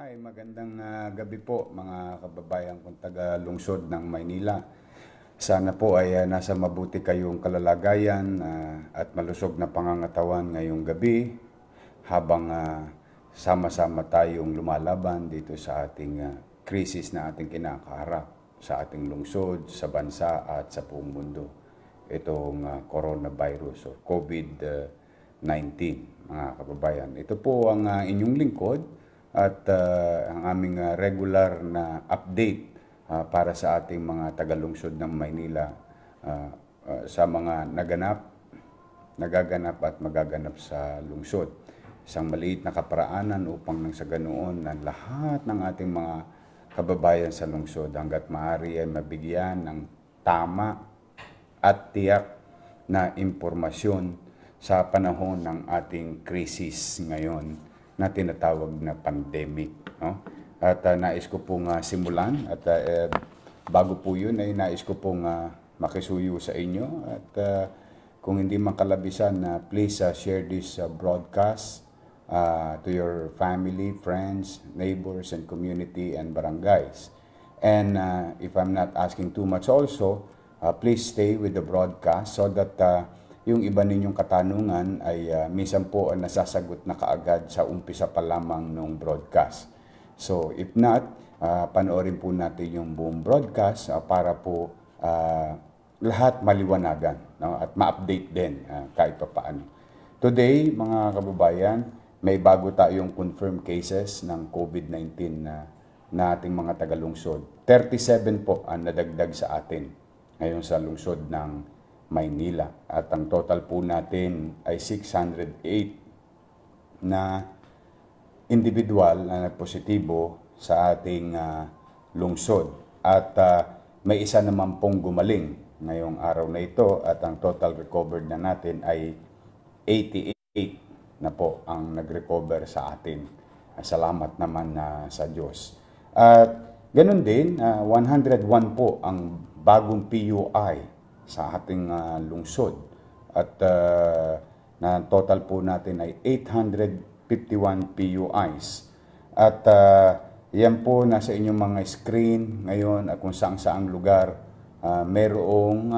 Ay, magandang gabi po mga kababayan kong taga-lungsod ng Maynila. Sana po ay nasa mabuti kayong kalalagayan at malusog na pangangatawan ngayong gabi habang sama-sama tayong lumalaban dito sa ating krisis na ating kinakaharap sa ating lungsod, sa bansa at sa buong mundo. Itong coronavirus o COVID-19, mga kababayan. Ito po ang inyong lingkod at ang aming regular na update para sa ating mga tagalungsod ng Maynila sa mga nagaganap at magaganap sa lungsod. Isang maliit na kaparaanan upang nang sa ganoon na lahat ng ating mga kababayan sa lungsod hanggat maaari ay mabigyan ng tama at tiyak na impormasyon sa panahon ng ating krisis ngayon na tinatawag na pandemic. No? At nais ko pong simulan at bago po yun ay nais ko pong makisuyo sa inyo at kung hindi makalabisan please share this broadcast to your family, friends, neighbors, and community and barangays. And if I'm not asking too much also, please stay with the broadcast so that yung iba ninyong katanungan ay minsan po nasasagot na kaagad sa umpisa pa lamang ng broadcast. So if not, panoorin po natin yung buong broadcast para po lahat maliwanagan, no? At ma-update din kahit pa paano. Today, mga kababayan, may bago tayong confirmed cases ng COVID-19 na ating mga tagalungsod. 37 po ang nadagdag sa atin ngayon sa lungsod ng Maynila. At ang total po natin ay 608 na individual na nagpositibo sa ating lungsod. At may isa naman pong gumaling ngayong araw na ito at ang total recovered na natin ay 88 na po ang nag-recover sa atin. Salamat naman sa Diyos. At ganun din, 101 po ang bagong PUI sa ating lungsod at na total po natin ay 851 PUIs at yan po nasa inyong mga screen ngayon at kung saan lugar merong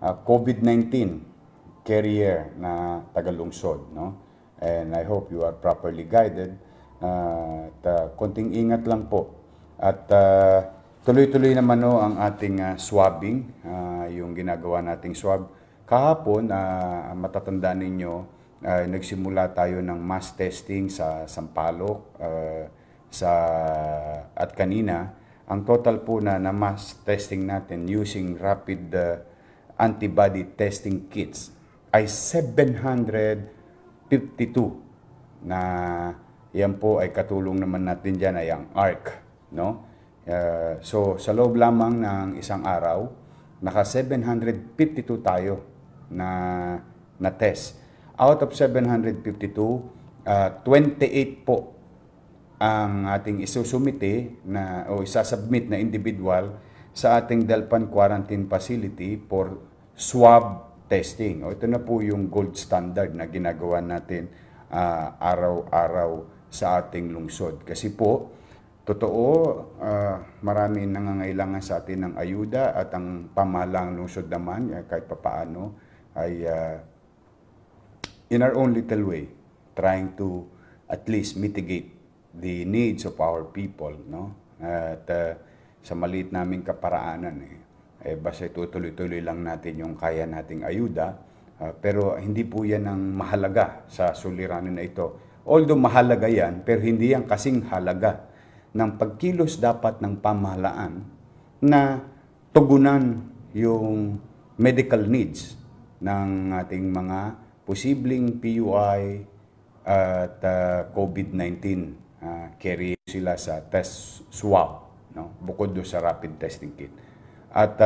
COVID-19 carrier na tagalungsod, no? And I hope you are properly guided at konting ingat lang po at tuloy-tuloy naman ang ating swabbing, yung ginagawa nating swab. Kahapon, matatandaan ninyo, nagsimula tayo ng mass testing sa Sampaloc at kanina. Ang total po na mass testing natin using rapid antibody testing kits ay 752 na yan po ay katulong naman natin dyan ay ang ARC, no? So, sa loob lamang ng isang araw, naka 752 tayo na test. Out of 752, 28 po ang ating isusumite o isasubmit na individual sa ating Delpan Quarantine Facility for swab testing. Ito na po yung gold standard na ginagawa natin araw-araw sa ating lungsod. Kasi po, totoo, marami nangangailangan sa atin ng ayuda at ang pamahalang lungsod naman, kahit papaano, ay in our own little way, trying to at least mitigate the needs of our people, no? At sa maliit naming kaparaanan, basta tutuloy-tuloy lang natin yung kaya nating ayuda, pero hindi po yan ang mahalaga sa suliranin na ito. Although mahalaga yan, pero hindi yan kasing halaga ng pagkilos dapat ng pamahalaan na tugunan yung medical needs ng ating mga posibleng PUI at COVID-19 carry sila sa test swab, no? Bukod do sa rapid testing kit. At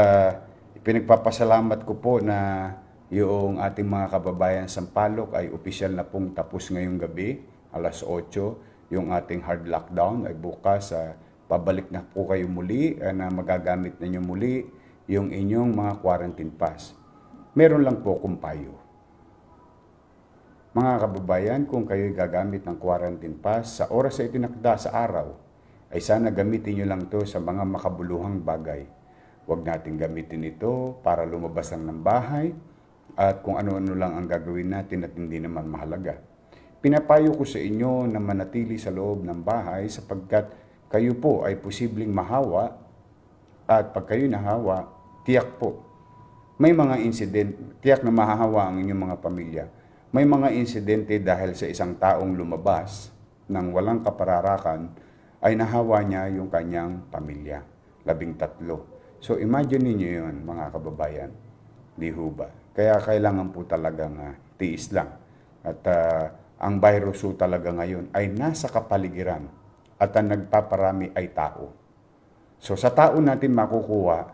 pinagpapasalamat ko po na yung ating mga kababayan sa Sampaloc ay opisyal na pong tapos ngayong gabi, alas 8. Yung ating hard lockdown ay bukas, pabalik na po kayo muli na magagamit ninyo muli yung inyong mga quarantine pass. Meron lang po akong payo. Mga kababayan, kung kayo'y gagamit ng quarantine pass sa oras na itinakda sa araw, ay sana gamitin nyo lang to sa mga makabuluhang bagay. Huwag natin gamitin ito para lumabas lang ng bahay at kung ano-ano lang ang gagawin natin at hindi naman mahalaga. Pinapayo ko sa inyo na manatili sa loob ng bahay sapagkat kayo po ay posibleng mahawa at pag kayo nahawa, tiyak po. May mga incident, tiyak na mahahawa ang inyong mga pamilya. May mga insidente dahil sa isang taong lumabas ng walang kapararakan ay nahawa niya yung kanyang pamilya. 13. So imagine niyo yun mga kababayan. Di ho ba? Kaya kailangan po talagang tiis lang. At ang virus ho talaga ngayon ay nasa kapaligiran at ang nagpaparami ay tao. So sa tao natin makukuha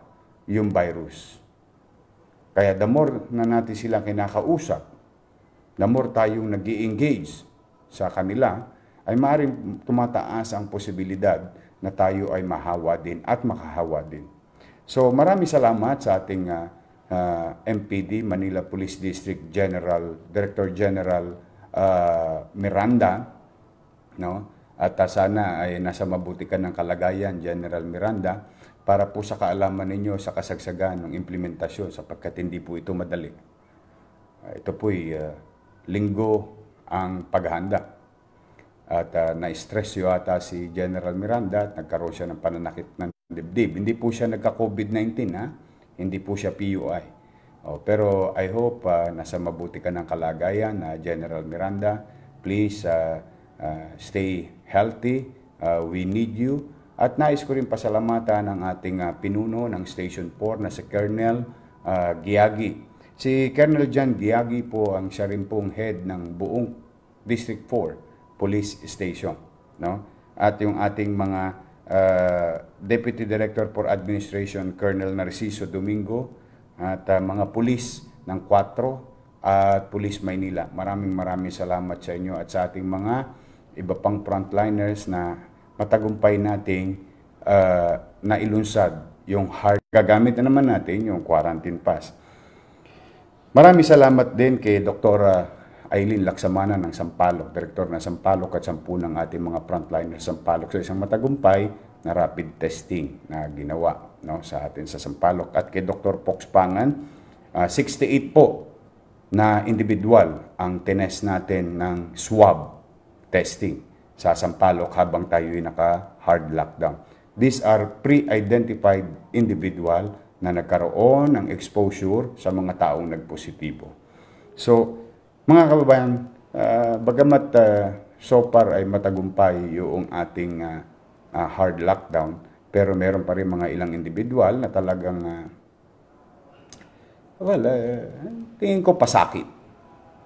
yung virus. Kaya the more na natin sila kinakausap, the more tayong nag-i-engage sa kanila, ay maaaring tumataas ang posibilidad na tayo ay mahawa din at makahawa din. So maraming salamat sa ating MPD, Manila Police District Director General Miranda, no? At sana ay nasa mabuti ka ng kalagayan, General Miranda, para po sa kaalaman ninyo sa kasagsagan ng implementasyon sapagkat hindi po ito madali. Ito po'y linggo ang paghahanda. At na-stress yata si General Miranda at nagkaroon siya ng pananakit ng dibdib. Hindi po siya nagka-COVID-19, ha? Hindi po siya PUI. Pero I hope nasa mabuti ka ng kalagayan, General Miranda. Please stay healthy. We need you. At nais ko rin pasalamatan ang ating pinuno ng Station 4 na si Colonel Giagi. Si Colonel John Giagi po ang siya rin pong head ng buong District 4 Police Station. No? At yung ating mga Deputy Director for Administration, Colonel Narciso Domingo, at mga pulis ng 4 at Police Maynila. Maraming salamat sa inyo at sa ating mga iba pang frontliners na matagumpay nating nailunsad yung hard. Gagamit na naman natin yung quarantine pass. Maraming salamat din kay Dr. Aileen Laksamana ng Sampaloc, Direktor ng Sampaloc at 10 ng ating mga frontliners Sampaloc sa isang matagumpay na rapid testing na ginawa, no, sa atin sa Sampaloc. At kay Dr. Pox Pangan, 68 po na individual ang tinest natin ng swab testing sa Sampaloc habang tayo ay naka-hard lockdown. These are pre-identified individual na nagkaroon ng exposure sa mga taong nagpositibo. So, mga kababayan, bagamat so far ay matagumpay yung ating hard lockdown, pero meron pa rin mga ilang individual na talagang, tingin ko pasakit.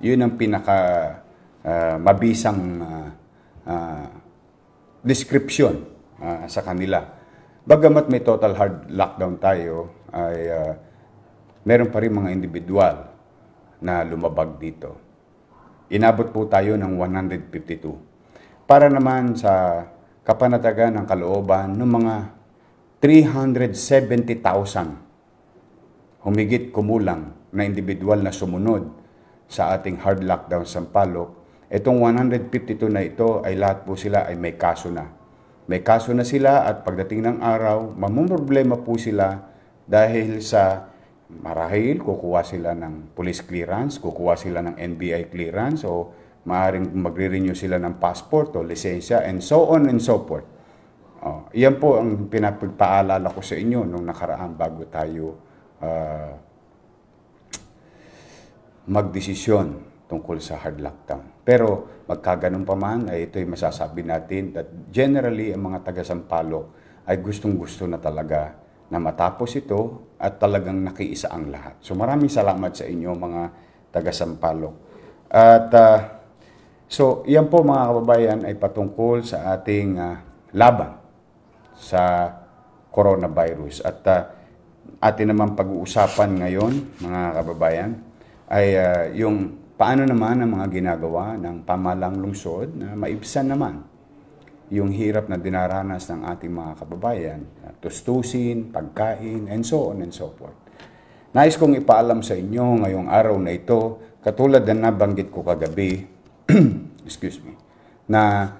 Yun ang pinaka mabisang description sa kanila. Bagamat may total hard lockdown tayo, ay meron pa rin mga individual na lumabag dito. Inabot po tayo ng 152. Para naman sa kapanatagan ng kalooban ng mga 370,000 humigit kumulang na individual na sumunod sa ating hard lockdown sa Sampaloc. Itong 152 na ito ay lahat po sila ay may kaso na. May kaso na sila at pagdating ng araw, mamumroblema po sila dahil sa marahil kukuha sila ng police clearance, kukuha sila ng NBI clearance o maaaring magre-renew sila ng passport o lisensya and so on and so forth. Iyan po ang pinapaalala ko sa inyo nung nakaraan bago tayo magdesisyon tungkol sa hard lockdown. Pero magkaganon pa man, ay ito'y masasabi natin that generally ang mga taga-Sampaloc ay gustong-gusto na talaga na matapos ito at talagang nakiisa ang lahat. So maraming salamat sa inyo mga taga-Sampaloc. At so yan po mga kababayan ay patungkol sa ating laban sa coronavirus. At atin naman pag-uusapan ngayon mga kababayan ay yung paano naman ang mga ginagawa ng pamahalang lungsod na maibsan naman yung hirap na dinaranas ng ating mga kababayan, tustusin, pagkain, and so on and so forth. Nais kong ipaalam sa inyo ngayong araw na ito katulad na nabanggit ko kagabi, excuse me, na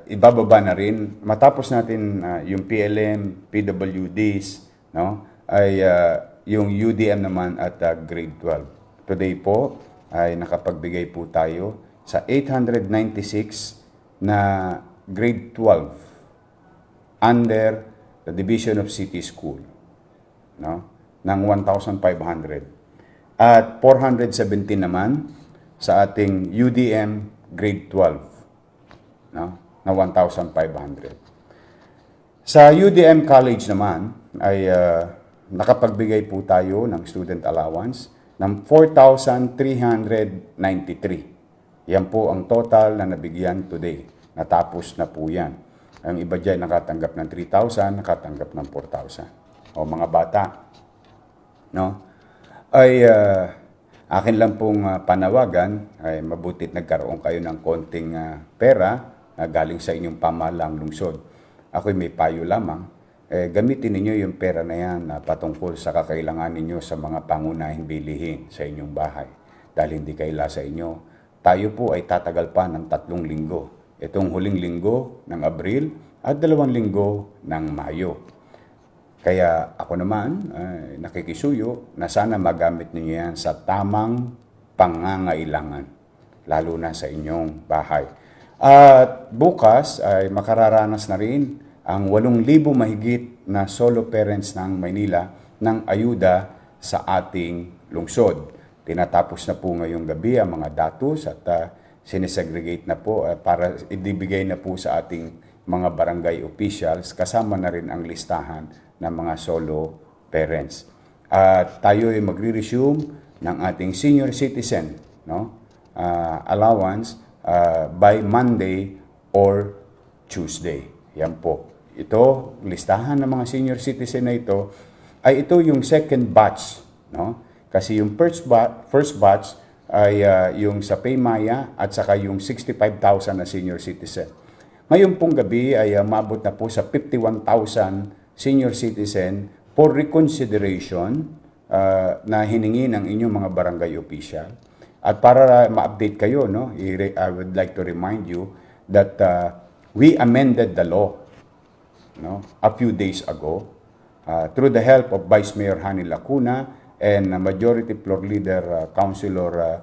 ibababa na rin, matapos natin yung PLM, PWDs, no, ay yung UDM naman at grade 12. Today po ay nakapagbigay po tayo sa 896 na grade 12 under the Division of City School, no, ng 1,500. At 417 naman sa ating UDM grade 12, no, na 1,500. Sa UDM College naman ay nakapagbigay po tayo ng student allowance ng 4,393. Yan po ang total na nabigyan today. Natapos na po yan. Ang iba dyan nakatanggap ng 3,000, nakatanggap ng 4,000. O mga bata, no? Ay akin lang pong panawagan, ay mabutit nagkaroon kayo ng konting pera galing sa inyong pamahalang lungsod. Ako'y may payo lamang, gamitin ninyo yung pera na yan patungkol sa kakailangan ninyo sa mga pangunahing bilihin sa inyong bahay. Dahil hindi kaila sa inyo, tayo po ay tatagal pa ng 3 linggo. Itong huling linggo ng Abril at 2 linggo ng Mayo. Kaya ako naman, nakikisuyo na sana magamit ninyo yan sa tamang pangangailangan, lalo na sa inyong bahay. At bukas ay makararanas na rin ang 8,000 mahigit na solo parents ng Maynila ng ayuda sa ating lungsod. Tinatapos na po ngayong gabi ang mga datos at sinesegregate na po para ibigay na po sa ating mga barangay officials, kasama na rin ang listahan ng mga solo parents. At tayo ay magre-resume ng ating senior citizen, no, allowance by Monday or Tuesday. Yan po. Ito, listahan ng mga senior citizen na ito, ay ito yung second batch, no? Kasi yung first batch ay yung sa Paymaya at saka yung 65,000 na senior citizen. Ngayon pong gabi ay maabot na po sa 51,000 senior citizen for reconsideration na hiningi ng inyong mga barangay official. At para ma-update kayo, no, I would like to remind you that we amended the law, no, a few days ago through the help of Vice Mayor Hani Lacuna and Majority Floor Leader Councilor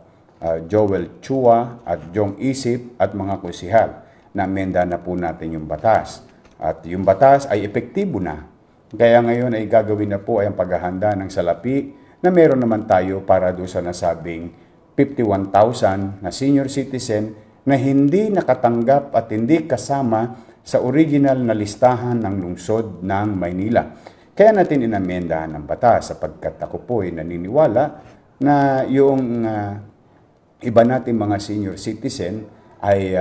Joel Chua at Jong Isip at mga kusihal. Na-amenda na po natin yung batas. At yung batas ay epektibo na. Kaya ngayon ay gagawin na po ay ang paghahanda ng salapi na meron naman tayo para doon sa nasabing 51,000 na senior citizen na hindi nakatanggap at hindi kasama sa original na listahan ng lungsod ng Maynila. Kaya natin inamendahan ng batas sapagkat ako po ay naniniwala na yung iba natin mga senior citizen ay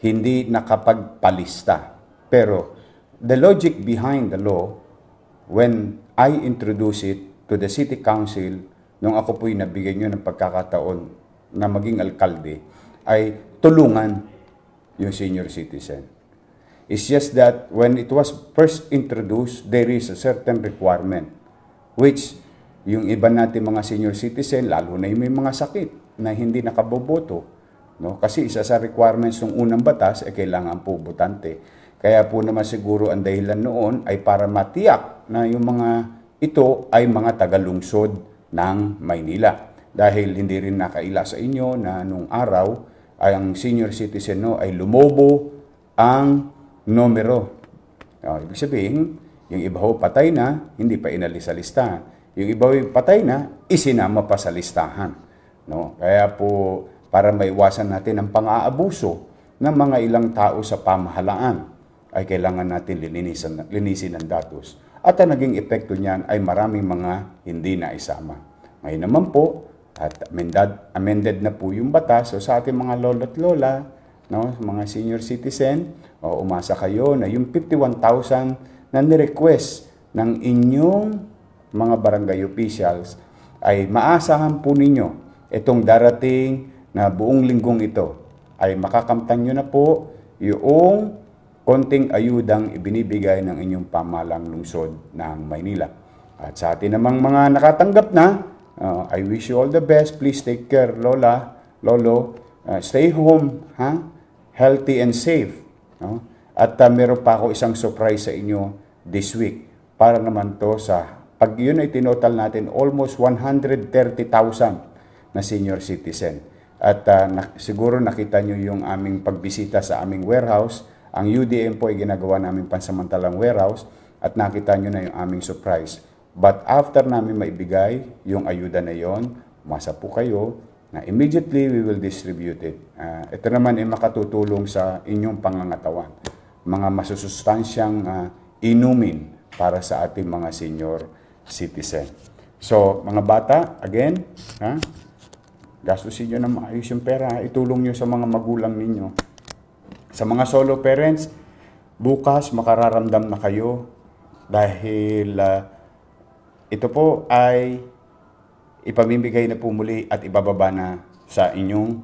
hindi nakapagpalista. Pero the logic behind the law, when I introduce it to the city council, nung ako po'y nabigyan nyo ng pagkakataon na maging alkalde, ay tulungan yung senior citizen. It's just that when it was first introduced, there is a certain requirement, which yung iba natin mga senior citizen, lalo na yung may mga sakit na hindi nakaboboto, no? Kasi isa sa requirements ng unang batas ay kailangan po botante. Kaya po naman siguro ang dahilan noon ay para matiyak na yung mga ito ay mga tagalungsod ng Maynila. Dahil hindi rin nakaila sa inyo na nung araw ay ang senior citizen no, ay lumobo ang numero. Ibig sabihin, yung iba ho patay na, hindi pa inalis sa listahan. Yung iba ho patay na, isinama pa sa listahan. No? Kaya po, para maiwasan natin ang pang-aabuso ng mga ilang tao sa pamahalaan, ay kailangan natin linisin ang datos. At ang naging epekto niyan ay maraming mga hindi na isama. Ngayon naman po, at amended na po yung batas. So sa ating mga lolo't lola, no, mga senior citizen, umasa kayo na yung 51,000 na nirequest ng inyong mga barangay officials ay maasahan po ninyo itong darating na buong linggong ito ay makakamtan nyo na po yung konting ayudang ibinibigay ng inyong pamahalang lungsod ng Maynila. At sa atin namang mga nakatanggap na, I wish you all the best. Please take care, Lola, Lolo. Stay home, ha? Healthy and safe. No? At meron pa ako isang surprise sa inyo this week. Para naman to sa, pag yun ay tinotal natin, almost 130,000 na senior citizen. At siguro nakita nyo yung aming pagbisita sa aming warehouse. Ang UDM po ay ginagawa namin pansamantalang warehouse at nakita nyo na yung aming surprise. But after namin maibigay yung ayuda na yon, umasa po kayo na immediately we will distribute it. Ito naman ay makatutulong sa inyong pangangatawan. Mga masusustansyang inumin para sa ating mga senior citizen. So, mga bata, again, gastusin nyo na maayos yung pera. Itulong nyo sa mga magulang ninyo. Sa mga solo parents, bukas makararamdam na kayo dahil ito po ay ipamimigay na po muli at ibababa na sa inyong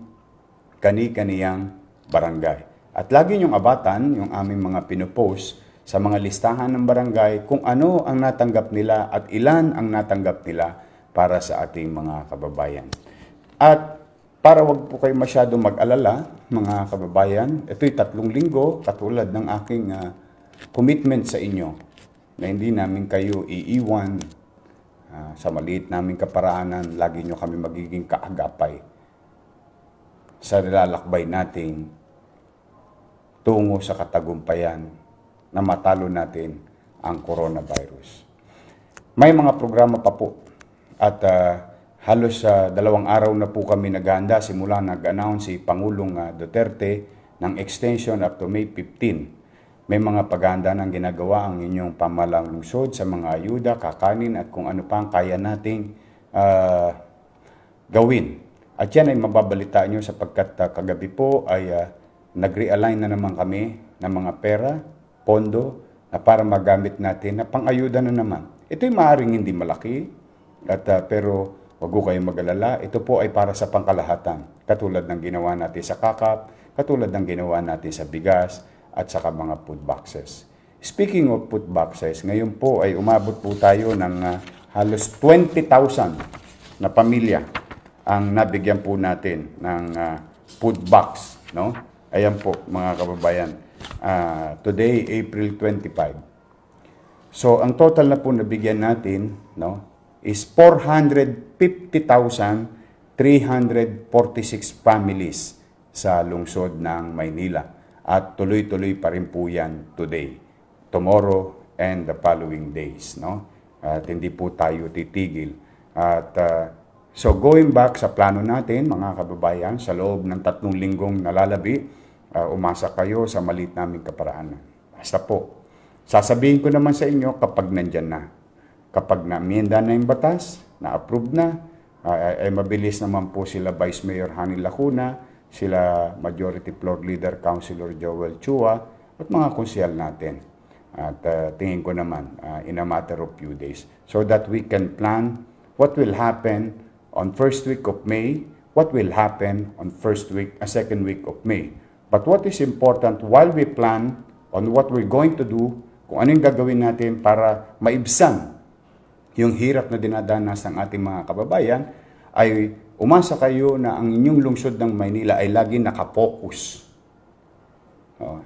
kani-kaniyang barangay. At lagi niyong abatan yung aming mga pinopost sa mga listahan ng barangay kung ano ang natanggap nila at ilan ang natanggap nila para sa ating mga kababayan. At para wag po kayo masyado mag-alala, mga kababayan, ito'y 3 linggo katulad ng aking commitment sa inyo na hindi namin kayo iiwan sa maliit naming kaparaanan. Lagi nyo kami magiging kaagapay sa nilalakbay nating tungo sa katagumpayan na matalo natin ang coronavirus. May mga programa pa po at halos 2 araw na po kami naghahanda simula nag-announce si Pangulong Duterte ng extension up to May 15. May mga paghahanda ng ginagawa ang inyong pamahalang lungsod sa mga ayuda, kakanin at kung ano pa ang kaya nating gawin. At yan ay mababalitaan nyo sapagkat kagabi po ay nag-realign na naman kami ng mga pera, pondo, na para magamit natin na pang-ayuda na naman. Ito'y maaaring hindi malaki, pero wag ko kayong mag-alala. Ito po ay para sa pangkalahatan. Katulad ng ginawa natin sa kakap, katulad ng ginawa natin sa bigas, at saka mga food boxes. Speaking of food boxes, ngayon po ay umabot po tayo ng halos 20,000 na pamilya ang nabigyan po natin ng food box. No? Ayan po mga kababayan. Today, April 25. So, ang total na po nabigyan natin is 450,346 families sa lungsod ng Maynila. At tuloy-tuloy pa rin po yan today, tomorrow, and the following days. No? At hindi po tayo titigil. At so going back sa plano natin, mga kababayan, sa loob ng 3 linggong nalalabi, umasa kayo sa maliit naming kaparaanan. Basta po, sasabihin ko naman sa inyo kapag nandyan na. Kapag na-amenda na yung batas, na-approve na, ay mabilis naman po sila Vice Mayor Hani Lacuna, sila Majority Floor Leader Councilor Joel Chua, at mga konsyal natin. At tingin ko naman, in a matter of few days, so that we can plan what will happen on first week of May, what will happen on second week of May. But what is important while we plan on what we're going to do, kung anong gagawin natin para maibsan yung hirap na dinadanas ng ating mga kababayan, ay umasa kayo na ang inyong lungsod ng Maynila ay lagi nakapokus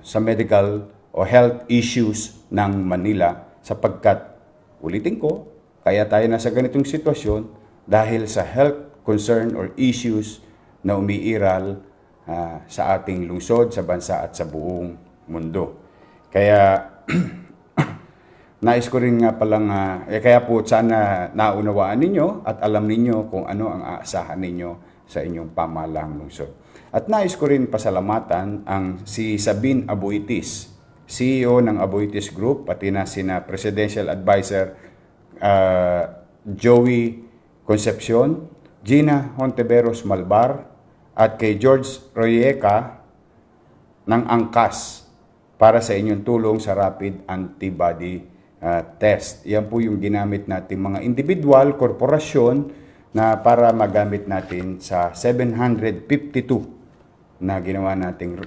sa medical o health issues ng Manila sapagkat, ulitin ko, kaya tayo nasa ganitong sitwasyon dahil sa health concern or issues na umiiral sa ating lungsod, sa bansa at sa buong mundo. Kaya nais ko rin nga palang, kaya po sana naunawaan ninyo at alam ninyo kung ano ang aasahan ninyo sa inyong pamahalaang lungsod. At nais ko rin pasalamatan ang si Sabine Aboitis, CEO ng Aboitis Group, pati na sina Presidential Advisor Joey Concepcion, Gina Honteveros Malbar, at kay George Royeca ng Angkas para sa inyong tulong sa rapid antibody test. Yan po yung ginamit natin mga individual, korporasyon na para magamit natin sa 752 na ginawa nating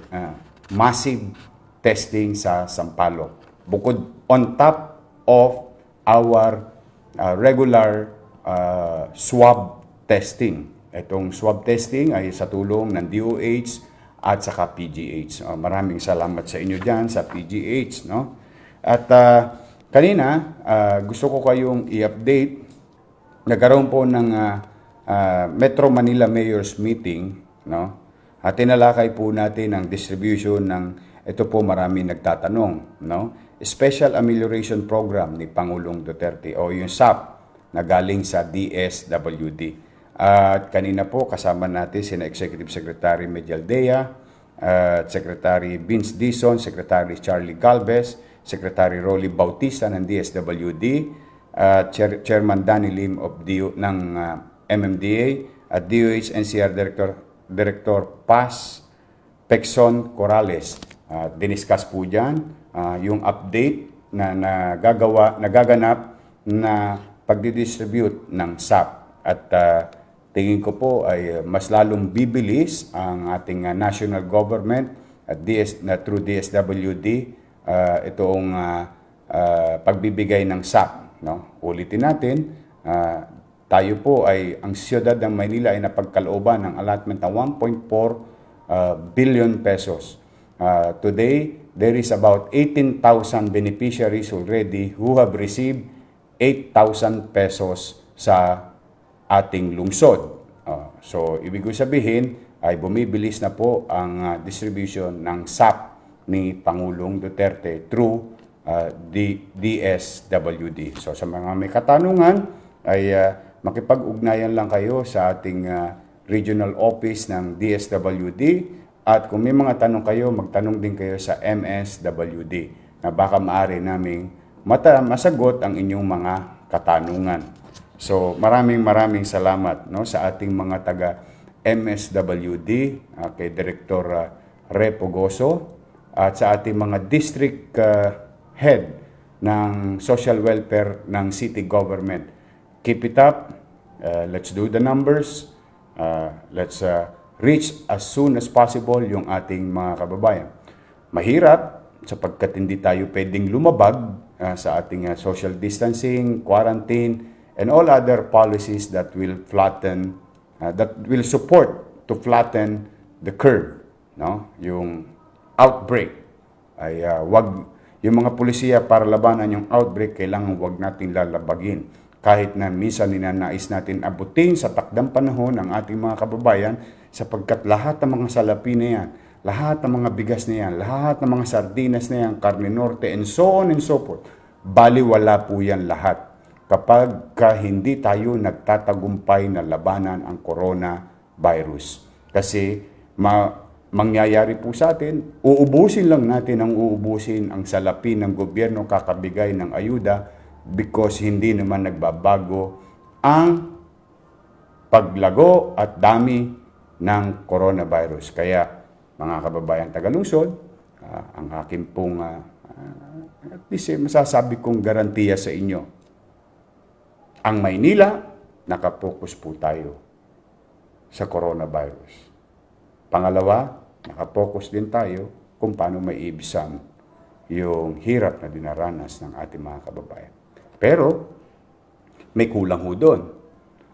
massive testing sa Sampaloc. Bukod on top of our regular swab testing. Itong swab testing ay sa tulong ng DOH at saka PGH. Maraming salamat sa inyo dyan sa PGH. No? At kanina, gusto ko kayong i-update. Nagkaroon po ng Metro Manila Mayor's Meeting. No? At tinalakay po natin ang distribution ng, ito po marami nagtatanong, no? Special Amelioration Program ni Pangulong Duterte o yung SAP na galing sa DSWD. At kanina po kasama natin sina Executive Secretary Medialdea, Secretary Vince Dizon, Secretary Charlie Galvez, Secretary Rolly Bautista ng DSWD, Chairman Danny Lim ng MMDA at DOH NCR Director Paz Pexon Corrales. Diniscuss po dyan yung update na nagaganap na pagdidistribute ng SAP. At tingin ko po ay mas lalong bibilis ang ating national government at through DSWD itong pagbibigay ng SAP. No? Ulitin natin, tayo po ay, ang siyudad ng Maynila ay napagkalooban ng allotment ng 1.4 billion pesos. Today, there is about 18,000 beneficiaries already who have received 8,000 pesos sa ating lungsod. So, ibig sabihin ay bumibilis na po ang distribution ng SAP ni Pangulong Duterte through DSWD. So, sa mga may katanungan ay makipag-ugnayan lang kayo sa ating regional office ng DSWD. At kung may mga tanong kayo, magtanong din kayo sa MSWD na baka maaari naming masagot ang inyong mga katanungan. So maraming salamat sa ating mga taga MSWD, kay Director Repo Goso, at sa ating mga district head ng social welfare ng city government. Keep it up. Let's do the numbers. Let's reach as soon as possible yung ating mga kababayan. Mahirap sapagkat hindi tayo pwedeng lumabag sa ating social distancing, quarantine, and all other policies that will flatten, that will support to flatten the curve. No? Yung outbreak ay yung mga pulisiya para labanan yung outbreak, kailangan wag nating lalabagin. Kahit na minsan ninanais natin abutin sa takdang panahon ng ating mga kababayan, sapagkat lahat ng mga salapi na yan, lahat ng mga bigas na yan, lahat ng mga sardinas na yan, karne norte, and so on and so forth, baliwala po yan lahat kapag hindi tayo nagtatagumpay na labanan ang coronavirus. Kasi mangyayari po sa atin, uubusin lang natin ang salapi ng gobyerno kakabigay ng ayuda because hindi naman nagbabago ang paglago at dami ng coronavirus. Kaya mga kababayan tagalungsod, ang aking pong at least masasabi kong garantiya sa inyo, ang Maynila, nakapokus po tayo sa coronavirus. Pangalawa, nakapokus din tayo kung paano maiibsan yung hirap na dinaranas ng ating mga kababayan. Pero, may kulang ho doon.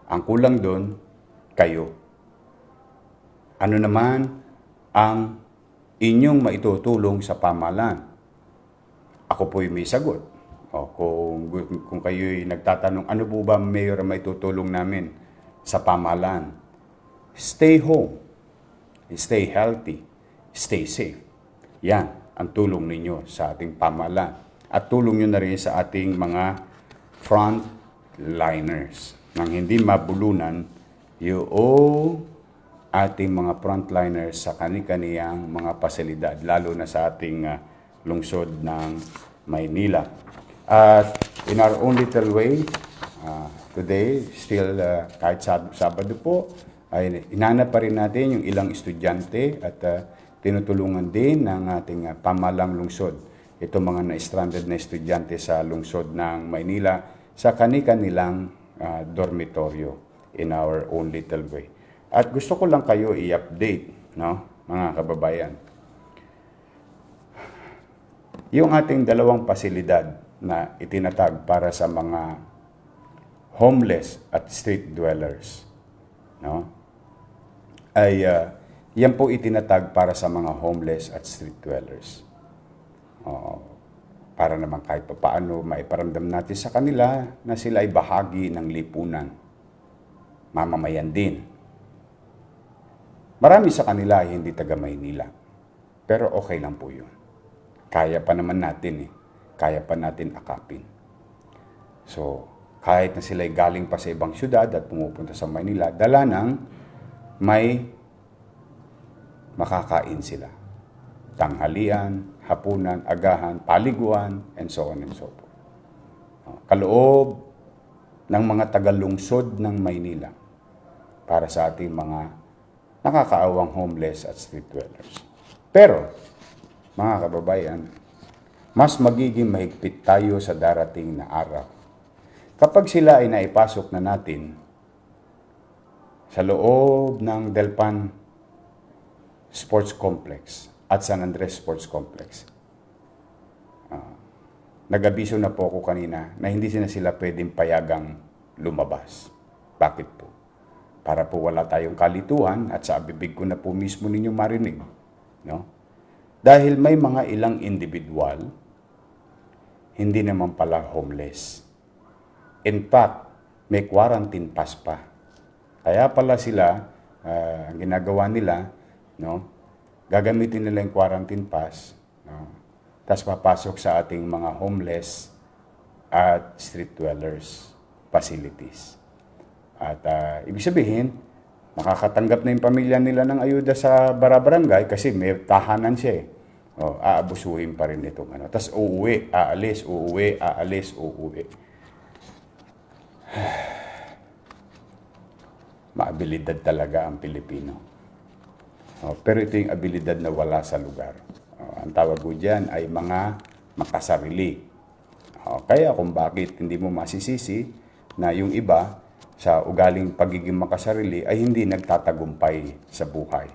Ang kulang doon, kayo. Ano naman ang inyong maitutulong sa pamahalaan? Ako po'y may sagot. Kung kayo'y nagtatanong, ano po ba, Mayor, ang maitutulong namin sa pamahalaan? Stay home. Stay healthy. Stay safe. Yan ang tulong ninyo sa ating pamahalaan. At tulong nyo na rin sa ating mga frontliners. Nang hindi mabulunan yung ating mga frontliners sa kani-kaniyang mga pasilidad, lalo na sa ating lungsod ng Maynila. At in our own little way, today, still kahit Sabado po, ay inanap pa rin natin yung ilang estudyante at tinutulungan din ng ating pamahalang lungsod. Ito mga na-stranded na estudyante sa lungsod ng Maynila sa kani-kanilang dormitoryo in our own little way. At gusto ko lang kayo i-update, no, mga kababayan. Yung ating dalawang pasilidad na itinatag para sa mga homeless at street dwellers. no? Ay yan po itinatag para sa mga homeless at street dwellers. Para naman kahit paano maiparamdam natin sa kanila na sila ay bahagi ng lipunan. Mamamayan din. Marami sa kanila ay hindi taga Maynila. Pero okay lang po yun. Kaya pa naman natin eh. Kaya pa natin akapin. So, kahit na sila ay galing pa sa ibang syudad at pumupunta sa Maynila, dala ng may makakain sila. Tanghalian, hapunan, agahan, paliguan, and so on and so forth. Kaloob ng mga tagalungsod ng Maynila para sa ating mga nakakaawang homeless at street dwellers. Pero, mga kababayan, mas magiging mahigpit tayo sa darating na araw. Kapag sila ay naipasok na natin sa loob ng Delpan Sports Complex at San Andres Sports Complex. Nag-abiso na po ako kanina na hindi sila pwedeng payagang lumabas. Bakit po? Para po wala tayong kalituhan at sa bibig ko na po mismo ninyo marinig. No? Dahil may mga ilang individual, hindi naman pala homeless. In fact, may quarantine pass pa. Kaya pala sila, ang ginagawa nila, no? Gagamitin nila yung quarantine pass, no? Tapos papasok sa ating mga homeless at street dwellers facilities. At ibig sabihin, makakatanggap na yung pamilya nila ng ayuda sa barangay kasi may tahanan siya eh. Aabusuhin pa rin itong ano. Tapos uuwi, aalis, uuwi, aalis, uuwi. Maabilidad talaga ang Pilipino. Pero ito yung abilidad na wala sa lugar. Ang tawag ko dyan ay mga makasarili. Kaya kung bakit hindi mo masisisi na yung iba sa ugaling pagiging makasarili ay hindi nagtatagumpay sa buhay.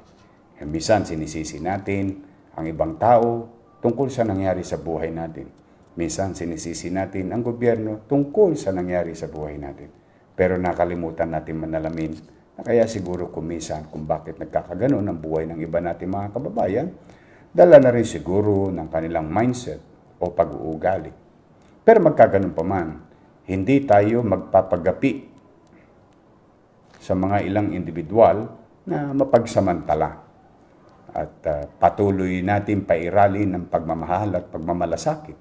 Minsan sinisisi natin ang ibang tao tungkol sa nangyari sa buhay natin. Minsan sinisisi natin ang gobyerno tungkol sa nangyari sa buhay natin. Pero nakalimutan natin manalamin na kaya siguro kumisan kung bakit nagkakaganon ang buhay ng iba natin mga kababayan, dala na rin siguro ng kanilang mindset o pag-uugali. Pero magkaganon pa man, hindi tayo magpapagapi sa mga ilang individual na mapagsamantala at patuloy natin pairalin ng pagmamahal at pagmamalasakit.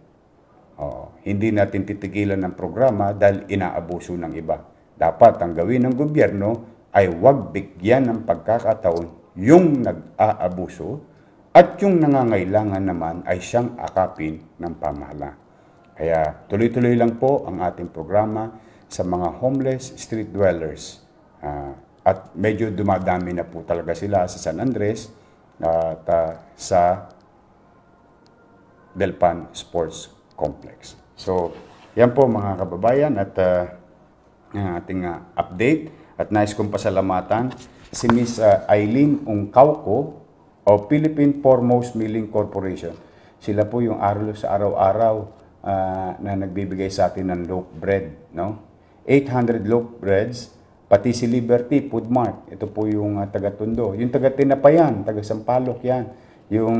Hindi natin titigilan ng programa dahil inaabuso ng iba. Dapat ang gawin ng gobyerno ay huwag bigyan ng pagkakataon yung nag-aabuso at yung nangangailangan naman ay siyang akapin ng pamahalaan. Kaya tuloy-tuloy lang po ang ating programa sa mga homeless street dwellers. At medyo dumadami na po talaga sila sa San Andres at sa Delpan Sports Complex. So, yan po mga kababayan at ang ating update. At nais kong pasalamatan si Miss Eileen Ungcauco o Philippine Foremost Milling Corporation. Sila po yung sa araw-araw na nagbibigay sa atin ng loaf bread. No? 800 loaf breads, pati si Liberty Food Mart. Ito po yung taga-Tondo. Yung taga-Tinapayan, taga-Sampaloc yan. Yung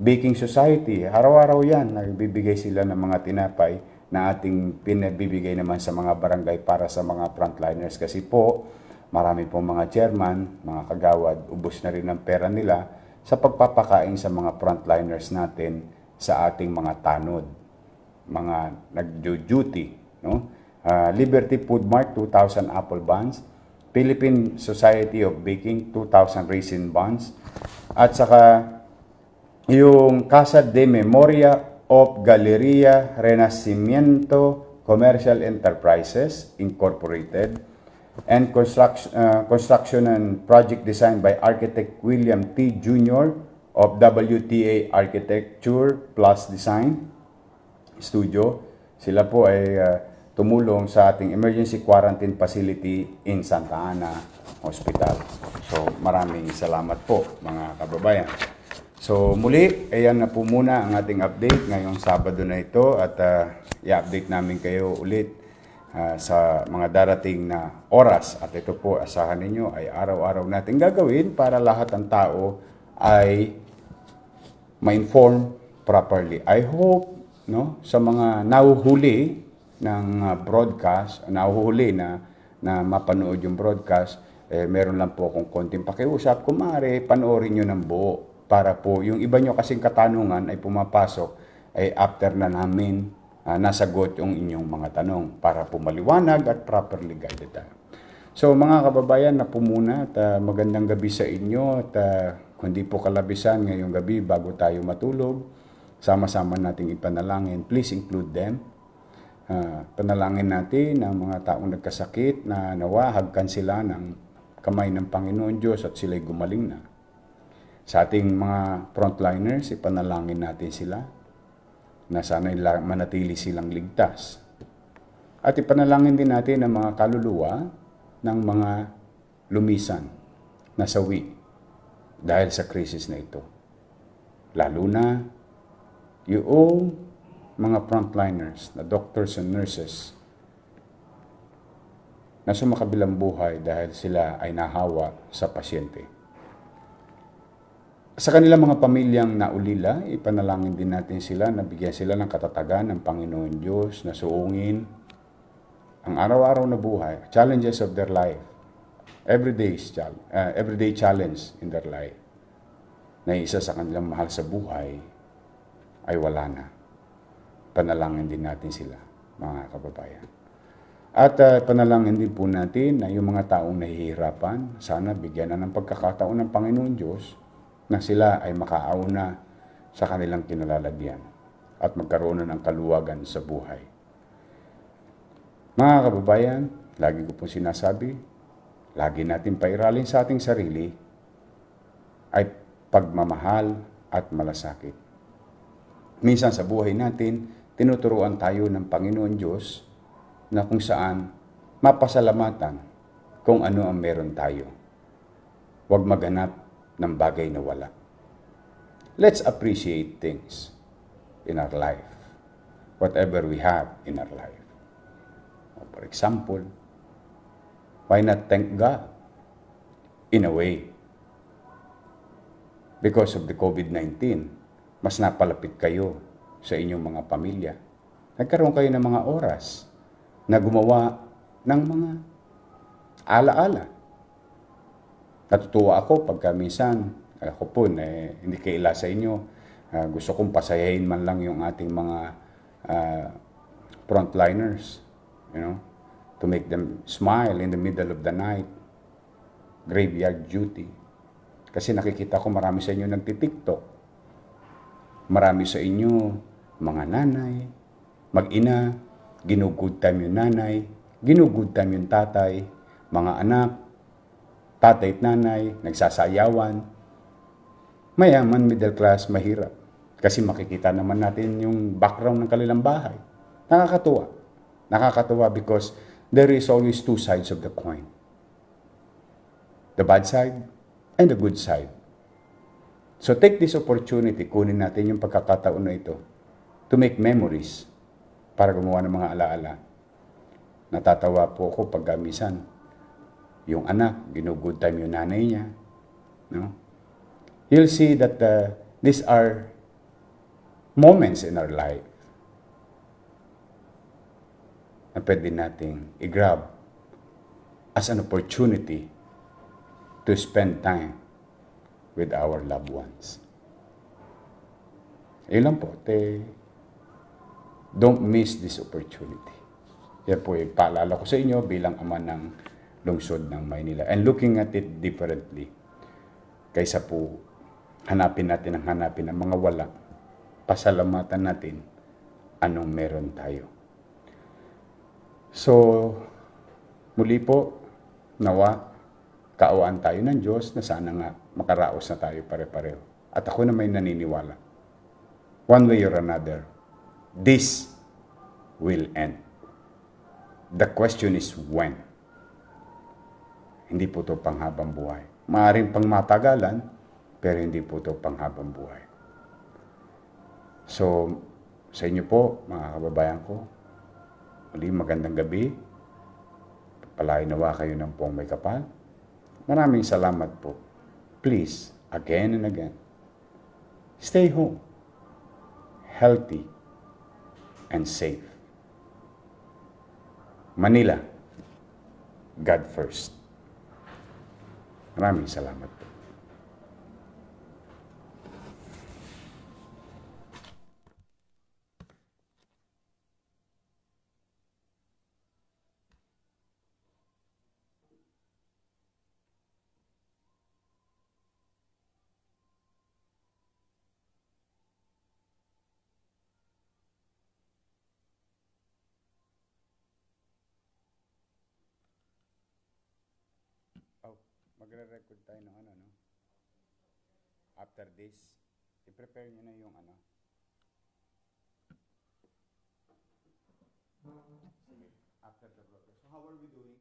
Baking Society, araw-araw yan. Nagbibigay sila ng mga tinapay na ating pinabibigay naman sa mga barangay para sa mga frontliners. Kasi po, marami po mga chairman, mga kagawad, ubos na rin ang pera nila sa pagpapakain sa mga frontliners natin sa ating mga tanod, mga nag-duty. No? Liberty Food Mart, 2,000 apple buns. Philippine Society of Baking, 2,000 raisin buns. At saka yung Casa de Memoria of Galleria Renacimiento Commercial Enterprises Incorporated and construction and project design by architect William T. Jr. of WTA Architecture Plus Design Studio. Sila po ay tumulong sa ating emergency quarantine facility in Santa Ana Hospital. So maraming salamat po mga kababayan. So muli, ayan na po muna ang ating update ngayong Sabado na ito at i-update namin kayo ulit sa mga darating na oras. At ito po, asahan ninyo, ay araw-araw natin gagawin para lahat ng tao ay ma-inform properly. I hope, no, sa mga nahuhuli ng broadcast, nahuhuli na mapanood yung broadcast, meron lang po akong konting pakiusap. Kung maaari, panoorin nyo ng buo para po yung iba nyo kasing katanungan ay pumapasok ay after na namin nasagot yung inyong mga tanong para po maliwanag at properly guided tayo. So mga kababayan, na po muna at magandang gabi sa inyo at kung di po kalabisan ngayong gabi bago tayo matulog, sama-sama nating ipanalangin. Please include them. Panalangin natin ang mga taong nagkasakit na nawahagkan sila ng kamay ng Panginoon Diyos at sila'y gumaling na. Sa ating mga frontliners, ipanalangin natin sila na sana'y manatili silang ligtas. At ipanalangin din natin ang mga kaluluwa ng mga lumisan, nasawi dahil sa krisis na ito. Lalo na yung mga frontliners na doctors and nurses na sumakabilang buhay dahil sila ay nahawa sa pasyente. Sa kanilang mga pamilyang naulila, ipanalangin din natin sila na bigyan sila ng katatagan ng Panginoon Diyos na suungin ang araw-araw na buhay, challenges of their life, everyday challenge in their life, na isa sa kanilang mahal sa buhay ay wala na. Panalangin din natin sila, mga kababayan. At panalangin din po natin na yung mga taong nahihirapan, sana bigyan na ng pagkakataon ng Panginoon Diyos na sila ay makaauna sa kanilang kinalalagyan at magkaroon na ng kaluwagan sa buhay. Mga kababayan, lagi ko po sinasabi, lagi natin pairalin sa ating sarili ay pagmamahal at malasakit. Minsan sa buhay natin, tinuturuan tayo ng Panginoon Diyos na kung saan mapasalamatan kung ano ang meron tayo. Huwag maghanap ng bagay na wala. Let's appreciate things in our life, whatever we have in our life. For example, why not thank God in a way? Because of the COVID-19, mas napalapit kayo sa inyong mga pamilya. Nagkaroon kayo ng mga oras na gumawa ng mga alaala. Natutuwa ako pagka minsan, ako po, hindi kaila sa inyo, gusto kong pasayahin man lang yung ating mga frontliners, to make them smile in the middle of the night, graveyard duty. Kasi nakikita ko marami sa inyo nagtitiktok. Marami sa inyo, mga nanay, mag-ina, ginugood time yung nanay, ginugood time yung tatay, mga anak, tatay at nanay, nagsasayawan. Mayaman, middle class, mahirap. Kasi makikita naman natin yung background ng kanilang bahay. Nakakatuwa. Nakakatuwa because there is always two sides of the coin. The bad side and the good side. So take this opportunity, kunin natin yung pagkakataon na ito to make memories para gumawa ng mga alaala. Natatawa po ako pag minsan yung anak, ginugood time yung nanay niya. No? You'll see that these are moments in our life na pwede nating i-grab as an opportunity to spend time with our loved ones. Yun lang po. Don't miss this opportunity. Yan po yung paalala ko sa inyo bilang ama ng lungsod ng Maynila. And looking at it differently, kaysa po hanapin natin ang mga wala, pasalamatan natin anong meron tayo. So, muli po, nawa, kaawaan tayo ng Diyos na sana nga makaraos na tayo pare-pareho. At ako na may naniniwala. One way or another, this will end. The question is when. Hindi po ito panghabang buhay. Maaaring pang matagalan, pero hindi po ito panghabang buhay. So, sa inyo po, mga kababayan ko, muli magandang gabi. Palainawa kayo ng pong may kapal. Maraming salamat po. Please, again and again, stay home, healthy, and safe. Manila, God first. Maraming salamat po. Oh, magre-record tayo ng ano, no? After this, i-prepare nyo na yung ano. Sige, after the broadcast. So how are we doing?